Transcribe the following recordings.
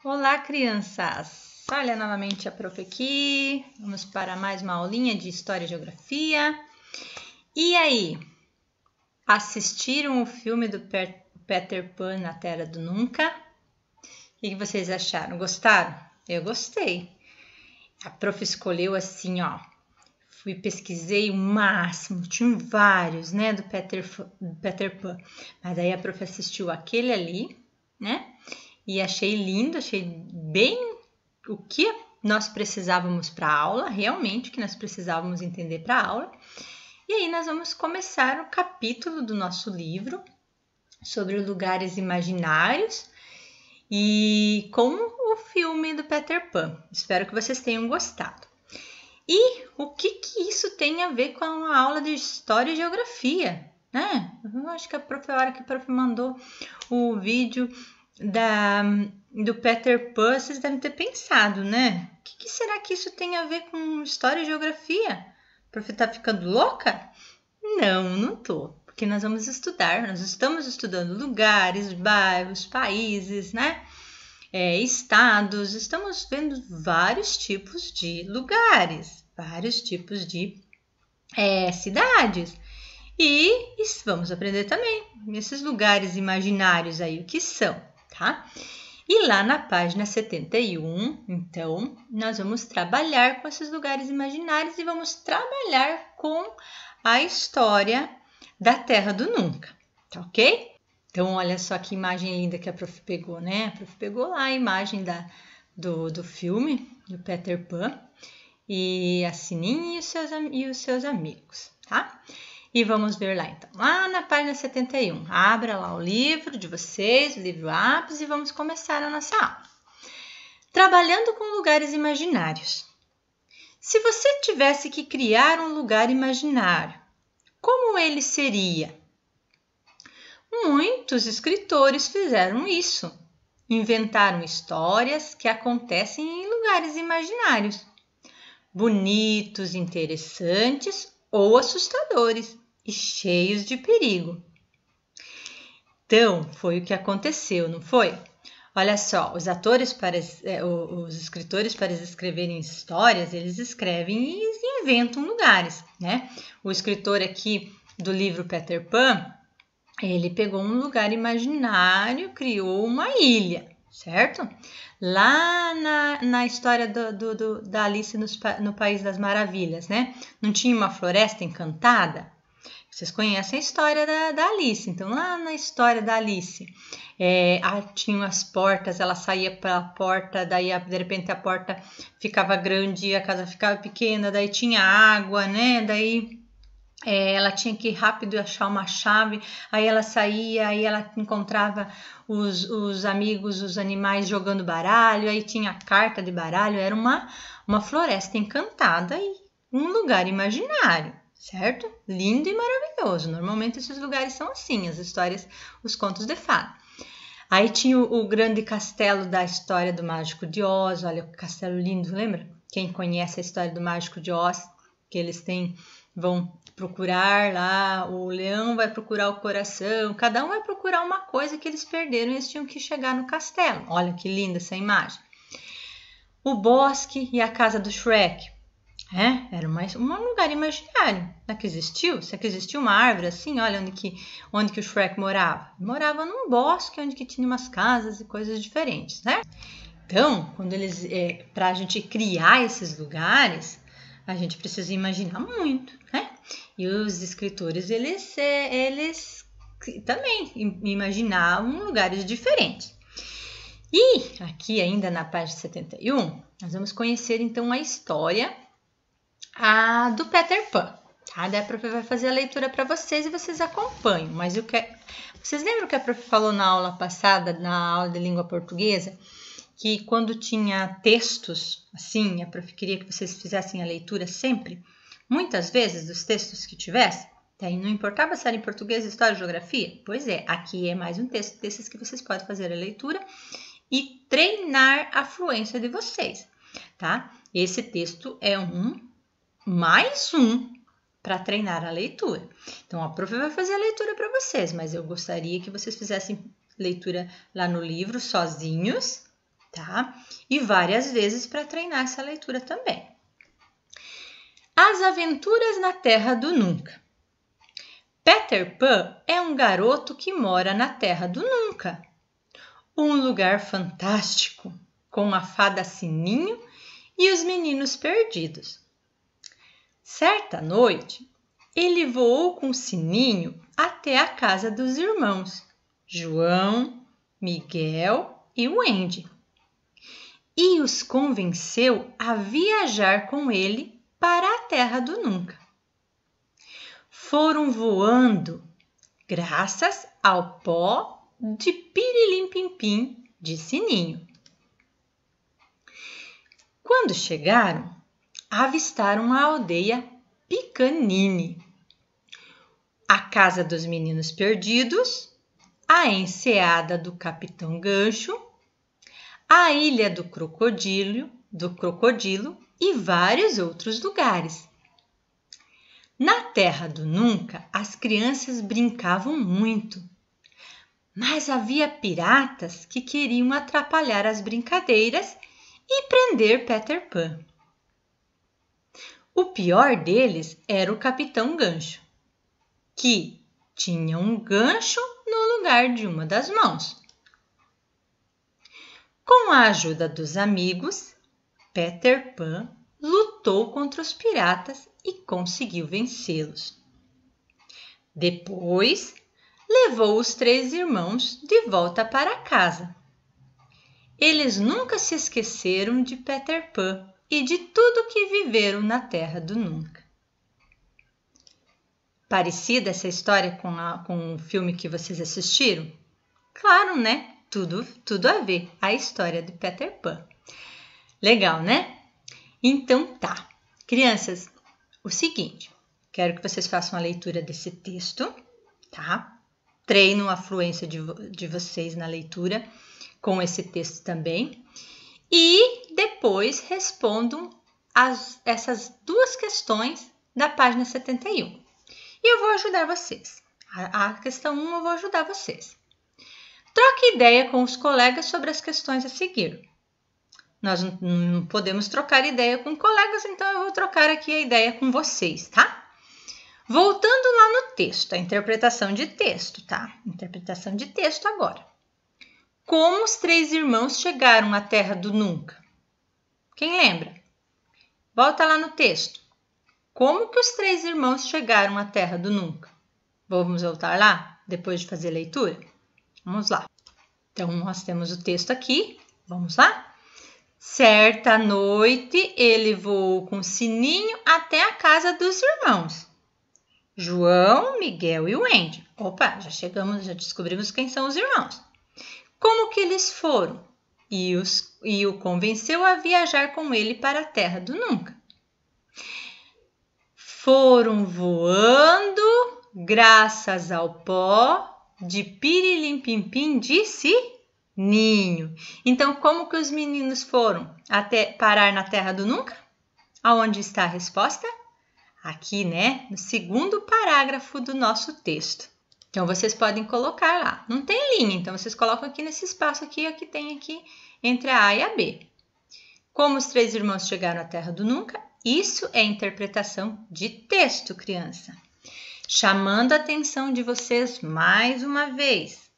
Olá, crianças! Olha novamente a prof aqui. Vamos para mais uma aulinha de História e Geografia. E aí? Assistiram o filme do Peter Pan na Terra do Nunca? O que vocês acharam? Gostaram? Eu gostei. A prof escolheu assim, ó. Fui pesquisei o máximo, tinha vários, né, do Peter Pan. Mas aí a prof assistiu aquele ali, né? E achei lindo, achei bem o que nós precisávamos para a aula, realmente o que nós precisávamos entender para a aula. E aí nós vamos começar o capítulo do nosso livro sobre lugares imaginários e com o filme do Peter Pan. Espero que vocês tenham gostado. E o que isso tem a ver com a aula de História e Geografia, né? Eu acho que a hora que a prof mandou o vídeo do Peter Pan, vocês devem ter pensado, né? O que será que isso tem a ver com História e Geografia? A prof tá ficando louca? Não tô. Porque nós vamos estudar, nós estamos estudando lugares, bairros, países, né? Estados, estamos vendo vários tipos de lugares, vários tipos de cidades. E vamos aprender também esses lugares imaginários aí, o que são, tá? E lá na página 71, então, nós vamos trabalhar com esses lugares imaginários e vamos trabalhar com a história da Terra do Nunca, tá ok? Então, olha só que imagem linda que a prof pegou, né? A prof pegou lá a imagem do filme, do Peter Pan, e a Sininha e os seus amigos, tá? E vamos ver lá, então, lá na página 71. Abra lá o livro de vocês, o livro Apps, e vamos começar a nossa aula. Trabalhando com lugares imaginários. Se você tivesse que criar um lugar imaginário, como ele seria? Muitos escritores fizeram isso. Inventaram histórias que acontecem em lugares imaginários, bonitos, interessantes ou assustadores e cheios de perigo. Então, foi o que aconteceu, não foi? Olha só, os escritores para escreverem histórias, eles escrevem e inventam lugares, né? O escritor aqui do livro Peter Pan, ele pegou um lugar imaginário, criou uma ilha, certo? Lá na história da Alice no País das Maravilhas, né? Não tinha uma floresta encantada? Vocês conhecem a história da Alice. Então, lá na história da Alice, tinha as portas, ela saía pela porta, daí de repente a porta ficava grande, a casa ficava pequena, daí tinha água, né? Daí ela tinha que ir rápido achar uma chave, aí ela saía, aí ela encontrava os amigos, os animais jogando baralho, aí tinha carta de baralho, era uma floresta encantada e um lugar imaginário, certo? Lindo e maravilhoso. Normalmente esses lugares são assim, as histórias, os contos de fada. Aí tinha o grande castelo da história do Mágico de Oz, olha que castelo lindo, lembra? Quem conhece a história do Mágico de Oz, que eles vão procurar lá, o leão vai procurar o coração, cada um vai procurar uma coisa que eles perderam e eles tinham que chegar no castelo. Olha que linda essa imagem. O bosque e a casa do Shrek. Era um lugar imaginário. Será que existiu? Será que existiu uma árvore assim? Olha onde que o Shrek morava. Morava num bosque onde que tinha umas casas e coisas diferentes, né? Então, para a gente criar esses lugares, a gente precisa imaginar muito, né? E os escritores, eles também imaginavam lugares diferentes. E aqui ainda na página 71, nós vamos conhecer então a história do Peter Pan. Tá? Daí a prof vai fazer a leitura para vocês e vocês acompanham. Mas vocês lembram que a prof falou na aula passada, na aula de língua portuguesa, que quando tinha textos, assim, a prof queria que vocês fizessem a leitura sempre, muitas vezes dos textos que tivesse, daí não importava se era em português, história, geografia? Pois é, aqui é mais um texto desses que vocês podem fazer a leitura e treinar a fluência de vocês, tá? Esse texto é mais um para treinar a leitura. Então, a prof vai fazer a leitura para vocês, mas eu gostaria que vocês fizessem leitura lá no livro sozinhos, tá? E várias vezes para treinar essa leitura também. As Aventuras na Terra do Nunca. Peter Pan é um garoto que mora na Terra do Nunca, um lugar fantástico, com a fada Sininho e os meninos perdidos. Certa noite, ele voou com Sininho até a casa dos irmãos João, Miguel e Wendy, e os convenceu a viajar com ele para a Terra do Nunca. Foram voando graças ao pó de pirilim-pim-pim de Sininho. Quando chegaram, avistaram a aldeia Picanini, a casa dos meninos perdidos, a enseada do Capitão Gancho, a ilha do crocodilo e vários outros lugares. Na Terra do Nunca, as crianças brincavam muito, mas havia piratas que queriam atrapalhar as brincadeiras e prender Peter Pan. O pior deles era o Capitão Gancho, que tinha um gancho no lugar de uma das mãos. Com a ajuda dos amigos, Peter Pan lutou contra os piratas e conseguiu vencê-los. Depois, levou os 3 irmãos de volta para casa. Eles nunca se esqueceram de Peter Pan e de tudo que viveram na Terra do Nunca. Parecida essa história com o filme que vocês assistiram? Claro, né? Tudo a ver, a história de Peter Pan. Legal, né? Então tá. Crianças, o seguinte, quero que vocês façam a leitura desse texto, tá? Treinem a fluência de vocês na leitura com esse texto também. E depois respondam essas 2 questões da página 71. E eu vou ajudar vocês. A questão 1 eu vou ajudar vocês. Troque ideia com os colegas sobre as questões a seguir. Nós não podemos trocar ideia com colegas, então eu vou trocar aqui a ideia com vocês, tá? Voltando lá no texto, a interpretação de texto, tá? Interpretação de texto agora. Como os 3 irmãos chegaram à Terra do Nunca? Quem lembra? Volta lá no texto. Como que os 3 irmãos chegaram à Terra do Nunca? Vamos voltar lá, depois de fazer a leitura? Vamos lá. Então, nós temos o texto aqui. Vamos lá? Certa noite, ele voou com Sininho até a casa dos irmãos João, Miguel e Wendy. Opa, já descobrimos quem são os irmãos. Como que eles foram? E o convenceu a viajar com ele para a Terra do Nunca. Foram voando graças ao pó de pirilim-pim-pim de Sininho. Então, como que os meninos foram até parar na Terra do Nunca? Aonde está a resposta? Aqui, né? No segundo parágrafo do nosso texto. Então, vocês podem colocar lá. Não tem linha, então vocês colocam aqui nesse espaço aqui, que tem aqui entre a A e a B. Como os 3 irmãos chegaram à Terra do Nunca? Isso é interpretação de texto, criança. Chamando a atenção de vocês mais uma vez.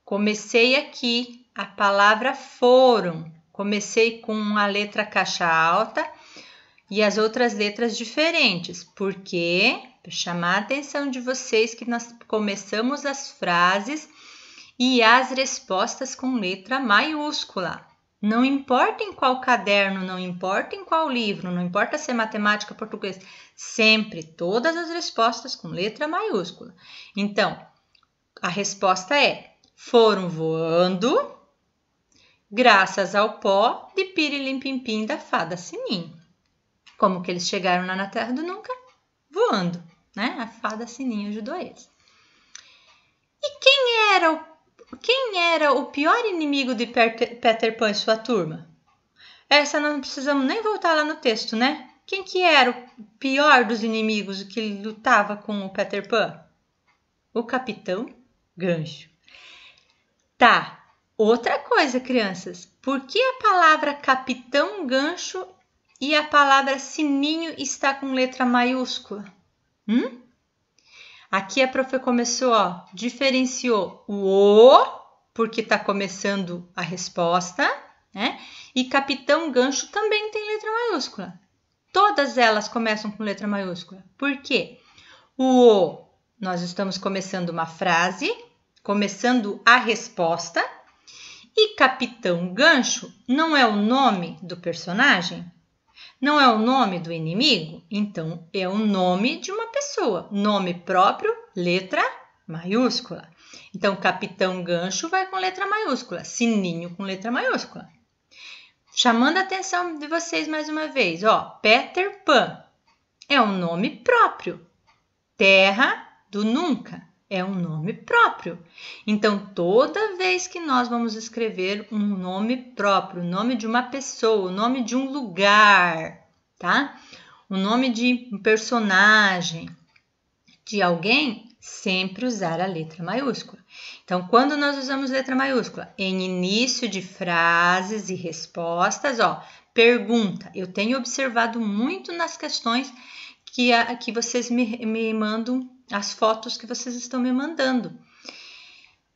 Comecei aqui a palavra foram. Comecei com a letra caixa alta e as outras letras diferentes. Porque, para chamar a atenção de vocês, que nós começamos as frases e as respostas com letra maiúscula. Não importa em qual caderno, não importa em qual livro, não importa se é matemática, português, sempre todas as respostas com letra maiúscula. Então, a resposta é: foram voando graças ao pó de pirilim-pim-pim da fada Sininho. Como que eles chegaram lá na Terra do Nunca? Voando, né? A fada Sininho ajudou eles. E quem era o pior inimigo de Peter Pan e sua turma? Essa não precisamos nem voltar lá no texto, né? Quem que era o pior dos inimigos que lutava com o Peter Pan? O Capitão Gancho. Tá, Outra coisa, crianças, por que a palavra capitão gancho e a palavra sininho está com letra maiúscula? Aqui a prof começou, ó, diferenciou o, porque está começando a resposta, né? E capitão gancho também tem letra maiúscula. Todas elas começam com letra maiúscula. Por quê? O, nós estamos começando uma frase, começando a resposta. E capitão gancho não é o nome do personagem? Não é o nome do inimigo? Então, é o nome de uma pessoa. Nome próprio, letra maiúscula. Então, capitão gancho vai com letra maiúscula. Sininho com letra maiúscula. Chamando a atenção de vocês mais uma vez. Ó, Peter Pan é um nome próprio. Terra do Nunca é um nome próprio. Então, toda vez que nós vamos escrever um nome próprio, o nome de uma pessoa, o nome de um lugar, tá? O nome de um personagem, de alguém, sempre usar a letra maiúscula. Então, quando nós usamos letra maiúscula? Em início de frases e respostas, ó, pergunta. Eu tenho observado muito nas questões que vocês me mandam, as fotos que vocês estão me mandando.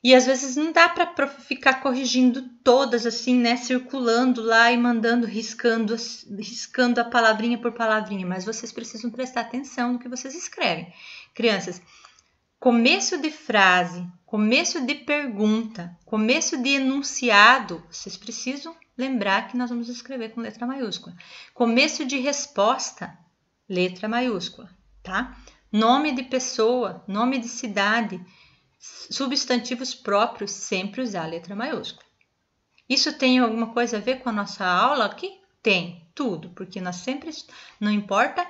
E às vezes não dá para ficar corrigindo todas assim, né? Circulando lá e mandando, riscando a palavrinha por palavrinha. Mas vocês precisam prestar atenção no que vocês escrevem. Crianças, começo de frase, começo de pergunta, começo de enunciado, vocês precisam lembrar que nós vamos escrever com letra maiúscula. Começo de resposta, letra maiúscula, tá? Nome de pessoa, nome de cidade, substantivos próprios, sempre usar a letra maiúscula. Isso tem alguma coisa a ver com a nossa aula aqui? Tem, tudo, porque nós sempre, não importa,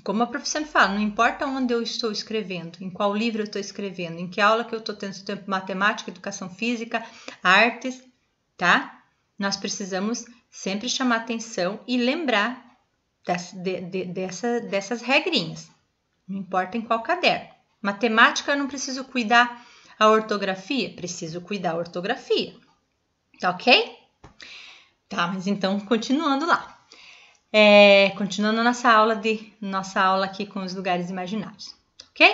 como a professora fala, não importa onde eu estou escrevendo, em qual livro eu estou escrevendo, em que aula que eu estou tendo, matemática, educação física, artes, tá? Nós precisamos sempre chamar atenção e lembrar dessas regrinhas. Não importa em qual caderno. Matemática, eu não preciso cuidar a ortografia? Preciso cuidar a ortografia. Tá ok? Tá, mas então, continuando lá. Continuando nossa aula aqui com os lugares imaginários. Ok?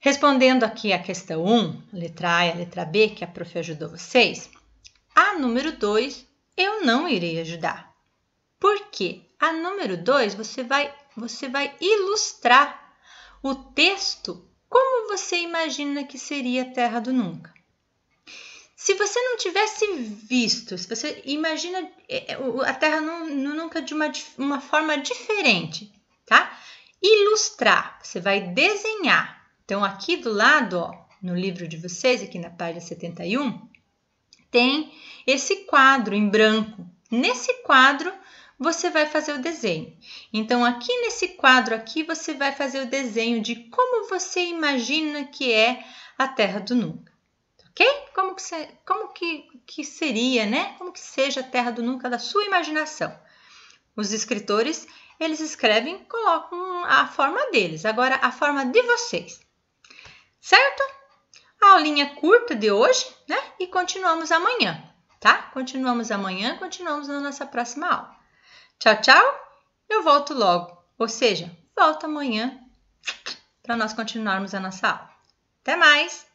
Respondendo aqui a questão 1, a letra A e a letra B, que a prof ajudou vocês, a número 2 eu não irei ajudar. Por quê? A número 2, você vai ilustrar o texto como você imagina que seria a Terra do Nunca. Se você não tivesse visto, se você imagina a Terra no Nunca de uma forma diferente, tá? Ilustrar, você vai desenhar. Então, aqui do lado, ó, no livro de vocês, aqui na página 71, tem esse quadro em branco. Nesse quadro, você vai fazer o desenho. Então, aqui nesse quadro aqui, você vai fazer o desenho de como você imagina que é a Terra do Nunca. Ok? Como que seria, né? Como que seja a Terra do Nunca da sua imaginação. Os escritores, eles escrevem, colocam a forma deles. Agora, a forma de vocês. Certo? A aulinha curta de hoje, né? E continuamos amanhã, tá? Continuamos amanhã, continuamos na nossa próxima aula. Tchau, tchau. Eu volto logo. Ou seja, volto amanhã para nós continuarmos a nossa aula. Até mais!